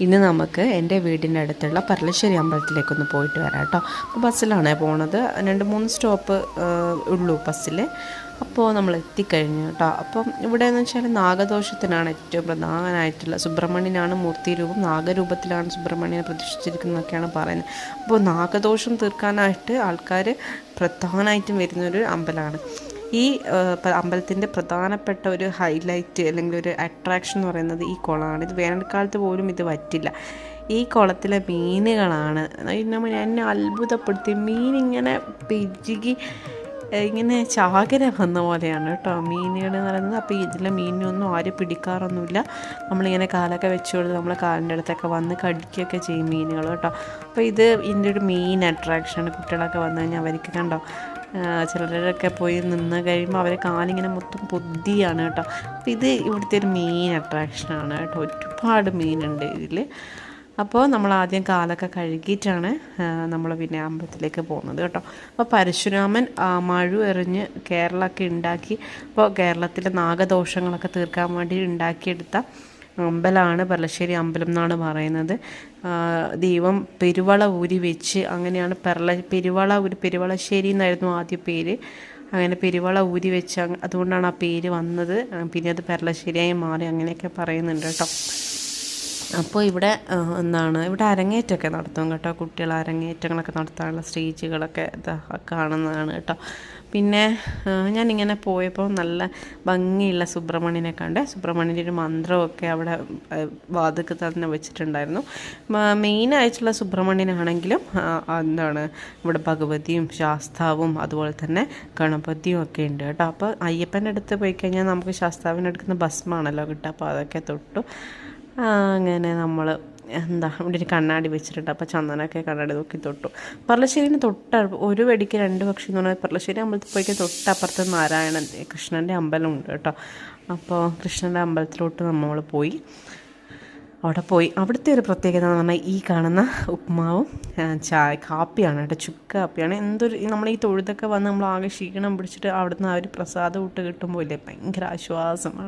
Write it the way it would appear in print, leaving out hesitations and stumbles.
ഇന്ന് നമുക്ക് എൻ്റെ വീടിൻ്റെ അടുത്തുള്ള പരളശ്ശേരി അമ്പലത്തിലേക്കൊന്ന് പോയിട്ട് വരാം കേട്ടോ. അപ്പോൾ ബസ്സിലാണ് പോണത്. 2-3 സ്റ്റോപ്പ് ഉള്ളൂ ബസ്സിൽ. അപ്പോൾ നമ്മൾ എത്തിക്കഴിഞ്ഞു കേട്ടോ. അപ്പം ഇവിടെ എന്ന് വെച്ചാൽ നാഗദോഷത്തിനാണ് ഏറ്റവും പ്രധാനമായിട്ടുള്ള, സുബ്രഹ്മണ്യനാണ് മൂർത്തി രൂപം, നാഗരൂപത്തിലാണ് സുബ്രഹ്മണ്യനെ പ്രതിഷ്ഠിച്ചിരിക്കുന്നതൊക്കെയാണ് പറയുന്നത്. അപ്പോൾ നാഗദോഷം തീർക്കാനായിട്ട് ആൾക്കാർ പ്രധാനമായിട്ടും വരുന്നൊരു അമ്പലമാണ്. ഈ അമ്പലത്തിൻ്റെ പ്രധാനപ്പെട്ട ഒരു ഹൈലൈറ്റ് അല്ലെങ്കിൽ ഒരു അട്രാക്ഷൻ എന്ന് പറയുന്നത് ഈ കുളമാണ്. ഇത് വേനൽക്കാലത്ത് പോലും ഇത് വറ്റില്ല. ഈ കുളത്തിലെ മീനുകളാണ് എന്നെ അത്ഭുതപ്പെടുത്തി. മീനിങ്ങനെ പെരുകി ഇങ്ങനെ ചാകര വന്ന പോലെയാണ് കേട്ടോ മീനുകൾ എന്ന് പറയുന്നത്. അപ്പോൾ ഇതിലെ മീനിനൊന്നും ആരും പിടിക്കാറൊന്നുമില്ല. നമ്മളിങ്ങനെ കാലൊക്കെ വെച്ച് കൊടുത്ത് നമ്മളെ കാലിൻ്റെ അടുത്തൊക്കെ വന്ന് കടിക്കുകയൊക്കെ ചെയ്യും മീനുകൾ കേട്ടോ. അപ്പോൾ ഇതിൻ്റെ ഒരു മെയിൻ അട്രാക്ഷനാണ്. കുട്ടികളൊക്കെ വന്നു കഴിഞ്ഞാൽ അവർക്ക് കണ്ടോ, ചിലരൊക്കെ പോയി നിന്ന് കഴിയുമ്പോൾ അവരെ കാലിങ്ങനെ മൊത്തം പൊതിയാണ് കേട്ടോ. അപ്പോൾ ഇത് ഇവിടുത്തെ ഒരു മെയിൻ അട്രാക്ഷനാണ് കേട്ടോ. ഒരുപാട് മീനുണ്ട് ഇതിൽ. അപ്പോൾ നമ്മൾ ആദ്യം കാലൊക്കെ കഴുകിയിട്ടാണ് നമ്മൾ പിന്നെ അമ്പലത്തിലേക്ക് പോകുന്നത് കേട്ടോ. അപ്പോൾ പരശുരാമൻ മഴു എറിഞ്ഞ് കേരളമൊക്കെ ഉണ്ടാക്കി, അപ്പോൾ കേരളത്തിലെ നാഗദോഷങ്ങളൊക്കെ തീർക്കാൻ വേണ്ടി ഉണ്ടാക്കിയെടുത്ത അമ്പലമാണ് പരളശ്ശേരി അമ്പലം എന്നാണ് പറയുന്നത്. ദൈവം പെരുവള ഊരി വെച്ച്, അങ്ങനെയാണ് പെരുവളശ്ശേരി എന്നായിരുന്നു ആദ്യ പേര്. അങ്ങനെ പെരുവള ഊരി വെച്ച് അതുകൊണ്ടാണ് ആ പേര് വന്നത്. പിന്നെ അത് പരളശ്ശേരിയായി മാറി, അങ്ങനെയൊക്കെ പറയുന്നുണ്ട് കേട്ടോ. അപ്പോൾ ഇവിടെ ഇവിടെ അരങ്ങേറ്റമൊക്കെ നടത്തും കേട്ടോ. കുട്ടികൾ അരങ്ങേറ്റങ്ങളൊക്കെ നടത്താനുള്ള സ്റ്റേജുകളൊക്കെ കാണുന്നതാണ് കേട്ടോ. പിന്നെ ഞാനിങ്ങനെ പോയപ്പോൾ നല്ല ഭംഗിയുള്ള സുബ്രഹ്മണ്യനെ കണ്ട്. സുബ്രഹ്മണ്യൻ്റെ ഒരു മന്ത്രമൊക്കെ അവിടെ വാതിൽക്ക് തന്നെ വെച്ചിട്ടുണ്ടായിരുന്നു. മെയിനായിട്ടുള്ള സുബ്രഹ്മണ്യനാണെങ്കിലും ഇവിടെ ഭഗവതിയും ശാസ്താവും അതുപോലെ തന്നെ ഗണപതിയും ഒക്കെ ഉണ്ട് കേട്ടോ. അപ്പോൾ അയ്യപ്പൻ്റെ അടുത്ത് പോയി കഴിഞ്ഞാൽ നമുക്ക് ശാസ്താവിൻ്റെ അടുക്കുന്ന ഭസ്മാണല്ലോ കിട്ടുക. അപ്പോൾ അതൊക്കെ തൊട്ടു. അങ്ങനെ നമ്മൾ ഇവിടെ ഒരു കണ്ണാടി വെച്ചിട്ടുണ്ട്. അപ്പോൾ ചന്ദനമൊക്കെ കണ്ണാടി നോക്കി തൊട്ടു. പരളശ്ശേരിന് ഒരു വെടിക്ക് 2 പക്ഷി എന്ന് പറഞ്ഞാൽ പരളശ്ശേരി അമ്പലത്തിൽ പോയി തൊട്ടപ്പുറത്ത് കൃഷ്ണൻ്റെ അമ്പലമുണ്ട് കേട്ടോ. അപ്പോൾ കൃഷ്ണൻ്റെ അമ്പലത്തിലോട്ട് നമ്മൾ പോയി. അവിടുത്തെ ഒരു പ്രത്യേകത എന്ന് പറഞ്ഞാൽ ഈ കാണുന്ന ഉപ്പുമാവും കാപ്പിയാണ് കേട്ടോ. ചുക്ക് കാപ്പിയാണ്. നമ്മൾ ഈ തൊഴുതൊക്കെ വന്ന് നമ്മൾ ആകെ ക്ഷീണം പിടിച്ചിട്ട് അവിടുന്ന് ആ ഒരു പ്രസാദം ഇട്ട് കിട്ടുമ്പോൾ ഇല്ലേ, ഭയങ്കര ആശ്വാസമാണ്.